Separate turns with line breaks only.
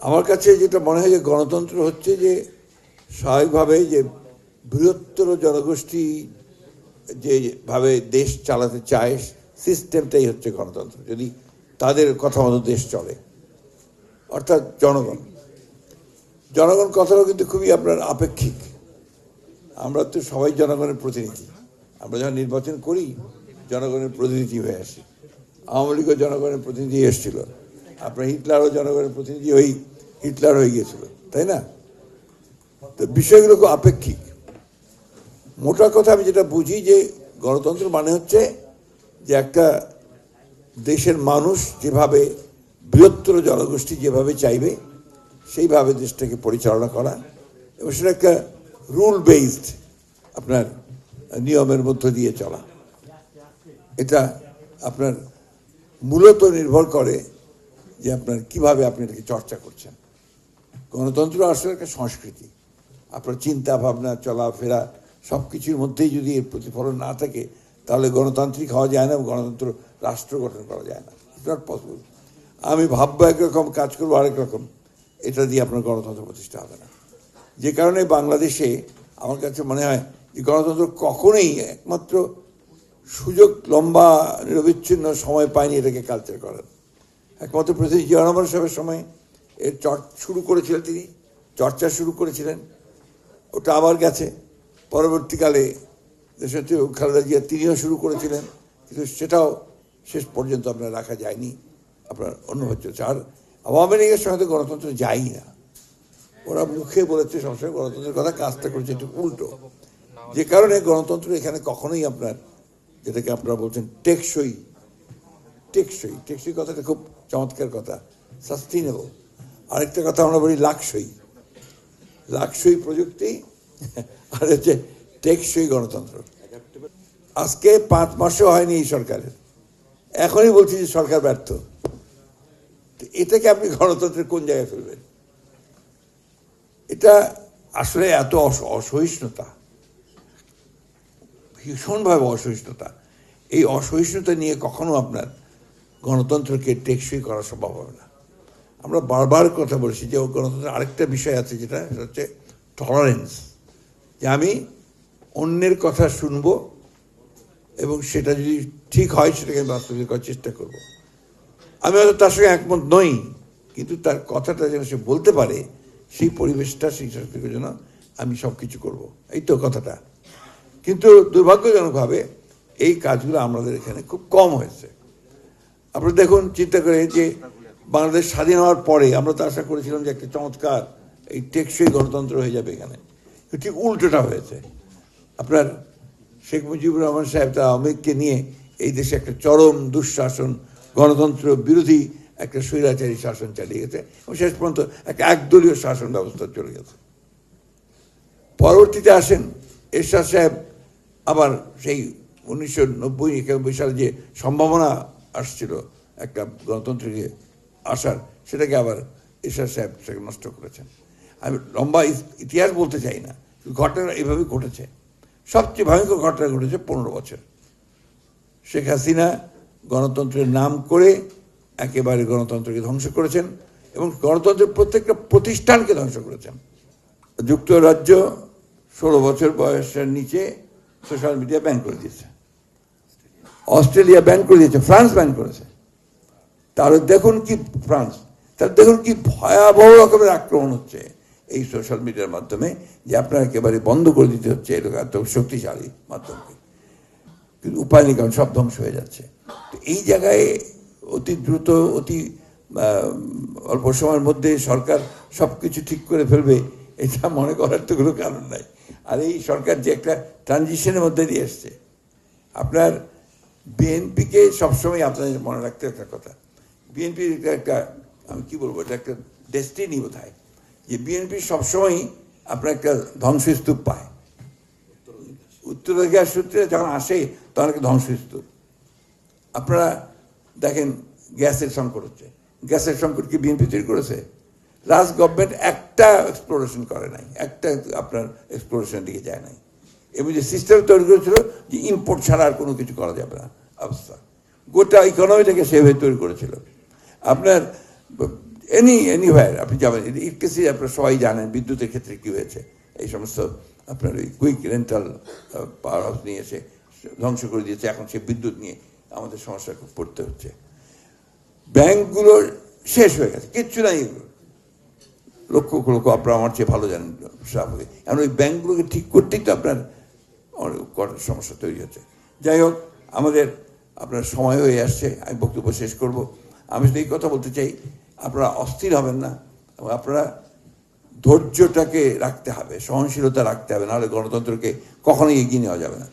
আমার কাছে যেটা মনে হয় যে গণতন্ত্র হচ্ছে যে স্বাভাবিকভাবে যে বৃহত্তর জনগোষ্ঠী যেভাবে দেশ চালাতে চায় সিস্টেমটাই হচ্ছে গণতন্ত্র, যদি তাদের কথা মতো দেশ চলে। অর্থাৎ জনগণ কথাটাও কিন্তু খুবই আপনার আপেক্ষিক। আমরা তো সবাই জনগণের প্রতিনিধি। আমরা যখন নির্বাচন করি জনগণের প্রতিনিধি হয়ে আসি। আওয়ামী লীগও জনগণের প্রতিনিধি এসেছিল, আপনার হিটলারও জনগণের প্রতিনিধি হিটলার হয়ে গিয়েছিল, তাই না? তো বিষয়গুলো খুব আপেক্ষিক। মোটা কথা আমি যেটা বুঝি যে গণতন্ত্র মানে হচ্ছে যে একটা দেশের মানুষ যেভাবে বৃহত্তর জনগোষ্ঠী যেভাবে চাইবে সেইভাবে দেশটাকে পরিচালনা করা, এবং সেটা একটা রুল বেসড আপনার নিয়মের মধ্য দিয়ে চলা। এটা আপনার মূলত নির্ভর করে যে আপনার কিভাবে আপনি এটাকে চর্চা করছেন। গণতন্ত্র আসলে একটা সংস্কৃতি। আপনার চিন্তা ভাবনা চলাফেরা সব কিছুর মধ্যেই যদি এর প্রতিফলন না থাকে তাহলে গণতান্ত্রিক হওয়া যায় না, গণতন্ত্র রাষ্ট্র গঠন করা যায় না। It's not possible. আমি ভাববো একরকম, কাজ করবো আরেক রকম, এটা দিয়ে আপনার গণতন্ত্র প্রতিষ্ঠা হবে না। যে কারণে বাংলাদেশে আমার কাছে মনে হয় যে গণতন্ত্র কখনোই একমাত্র সুযোগ লম্বা নিরবিচ্ছিন্ন সময় পায়নি এটাকে কালচার করার। একমাত্র প্রেসিডেন্ট জিয়া রহমান সাহেবের সময় এর শুরু করেছিলেন, তিনি চর্চা শুরু করেছিলেন, ওটা আবার গেছে। পরবর্তীকালে দেশনেত্রী খালেদা জিয়া তিনিও শুরু করেছিলেন, কিন্তু সেটাও শেষ পর্যন্ত আপনার রাখা যায়নি, আপনার অন্যভাবে চলছে। আর আওয়ামী লীগের সঙ্গে তো গণতন্ত্র যায়ই না। ওরা মুখে বলেছে সবসময় গণতন্ত্রের কথা, কাজটা করেছে একটু উল্টো। যে কারণে গণতন্ত্র এখানে কখনোই আপনার, যেটাকে আপনারা বলছেন টেকসই কথাটা খুব চমৎকার কথা, সাস্টেইনেবল। আরেকটা কথা আমরা বলি লাকসই প্রযুক্তি, আর হচ্ছে টেকসই গণতন্ত্র। আজকে 5 মাসও হয়নি এই সরকারের, এখনই বলছি যে সরকার ব্যর্থ। এটাকে আপনি গণতন্ত্রের কোন জায়গায় ফেলবেন? এটা আসলে এত অসহিষ্ণুতা, ভীষণভাবে অসহিষ্ণুতা। এই অসহিষ্ণুতা নিয়ে কখনো আপনার গণতন্ত্রকে টেকসই করা সম্ভব হবে না। আমরা বারবার কথা বলেছি যে গণতন্ত্রের আরেকটা বিষয় আছে, যেটা হচ্ছে টলারেন্স, যে আমি অন্যের কথা শুনবো এবং সেটা যদি ঠিক হয় সেটাকে বাস্তবায়িত করার চেষ্টা করব। আমি হয়তো তার সঙ্গে একমত নই, কিন্তু তার কথাটা যেন সে বলতে পারে সেই পরিবেশটা, সেই সংস্কৃতির জন্য আমি সব কিছু করবো, এই তো কথাটা। কিন্তু দুর্ভাগ্যজনকভাবে এই কাজগুলো আমাদের এখানে খুব কম হয়েছে। আপনারা দেখুন, চিন্তা করে যে বাংলাদেশ স্বাধীন হওয়ার পরে আমরা তো আশা করেছিলাম যে একটা চমৎকার এই টেকসই গণতন্ত্র হয়ে যাবে এখানে, ঠিক উল্টোটা হয়েছে। আপনার শেখ মুজিবুর রহমান সাহেব তার আওয়ামী লীগকে নিয়ে এই দেশে একটা চরম দুঃশাসন, গণতন্ত্র বিরোধী একটা স্বৈরাচারী শাসন চালিয়ে গেছে, এবং শেষ পর্যন্ত একটা একদলীয় শাসন ব্যবস্থা চলে গেছে। পরবর্তীতে আসেন এরশাদ সাহেব, আবার সেই 1990-91 সালে যে সম্ভাবনা আসছিল একটা গণতন্ত্রে আসার, সেটাকে আবার এরশাদ সাহেব সেটাকে নষ্ট করেছেন। আমি লম্বা ইতিহাস বলতে চাই না, ঘটনা এভাবেই ঘটেছে। সবচেয়ে ভয়ঙ্কর ঘটনা ঘটেছে 15 বছর। শেখ হাসিনা গণতন্ত্রের নাম করে একেবারে গণতন্ত্রকে ধ্বংস করেছেন, এবং গণতন্ত্রের প্রত্যেকটা প্রতিষ্ঠানকে ধ্বংস করেছেন। যুক্তরাজ্য 16 বছর বয়সের নিচে সোশ্যাল মিডিয়া ব্যান করে দিয়েছে, অস্ট্রেলিয়া ব্যান করে দিয়েছে, ফ্রান্স ব্যান করেছে। তাহলে দেখুন কি ভয়াবহ রকমের আক্রমণ হচ্ছে এই সোশ্যাল মিডিয়ার মাধ্যমে, যে আপনার একেবারে বন্ধ করে দিতে হচ্ছে এরকম এত শক্তিশালী মাধ্যমকে। কিন্তু উপায় নেই, কারণ সব ধ্বংস হয়ে যাচ্ছে। তো এই জায়গায় অতি দ্রুত, অতি অল্প সময়ের মধ্যে সরকার সব কিছু ঠিক করে ফেলবে, এটা মনে করার তো কোনো কারণ নাই। আর এই সরকার যে একটা ট্রানজিশনের মধ্যে দিয়ে এসছে, আপনার বিএনপিকে সবসময় আপনাদের মনে রাখতে একটা কথা, বিএনপির একটা আমি কি বলবো, এটা একটা ডেস্টিনি বোধ হয়, যে বিএনপি সবসময়ই আপনার একটা ধ্বংসস্তূপ পায়। উত্তরাধিকার সূত্রে যখন আসে তখন একটা ধ্বংসস্তূপ। আপনারা দেখেন গ্যাসের সংকট হচ্ছে, গ্যাসের সংকট কি বিএনপি তৈরি করেছে? লাস্ট গভর্নমেন্ট একটা এক্সপ্লোরেশন করে নাই, একটা আপনার এক্সপ্লোরেশনের দিকে যায় নাই। এবং যে সিস্টেম তৈরি করেছিল যে ইম্পোর্ট ছাড়া আর কোনো কিছু করা যাবে না অবস্থা, গোটা ইকোনমিটাকে সেভাবে তৈরি করেছিল। আপনার এনিওয়্যার আপনি যাবেন, ইটকেসি আপনারা সবাই জানেন বিদ্যুতের ক্ষেত্রে কি হয়েছে, এই সমস্ত আপনার ওই কুইক রেন্টাল পাওয়ার হাউস নিয়ে এসে ধ্বংস করে দিয়েছে, এখন সে বিদ্যুৎ নিয়ে আমাদের সমস্যা পড়তে হচ্ছে। ব্যাংকগুলো শেষ হয়ে গেছে, কিচ্ছু নাই এগুলো, লক্ষ লক্ষ, আপনারা আমার চেয়ে ভালো জানেন স্বাভাবিক। এখন ওই ব্যাংকগুলোকে ঠিক করতেই তো আপনার অনেক সমস্যা তৈরি হচ্ছে। যাই হোক, আপনার সময় হয়ে আসছে, আমি বক্তব্য শেষ করব। আমি শুধু এই কথা বলতে চাই, আপনারা অস্থির হবেন না, এবং আপনারা ধৈর্যটাকে রাখতে হবে, সহনশীলতা রাখতে হবে, নাহলে গণতন্ত্রকে কখনোই এগিয়ে নেওয়া যাবে না।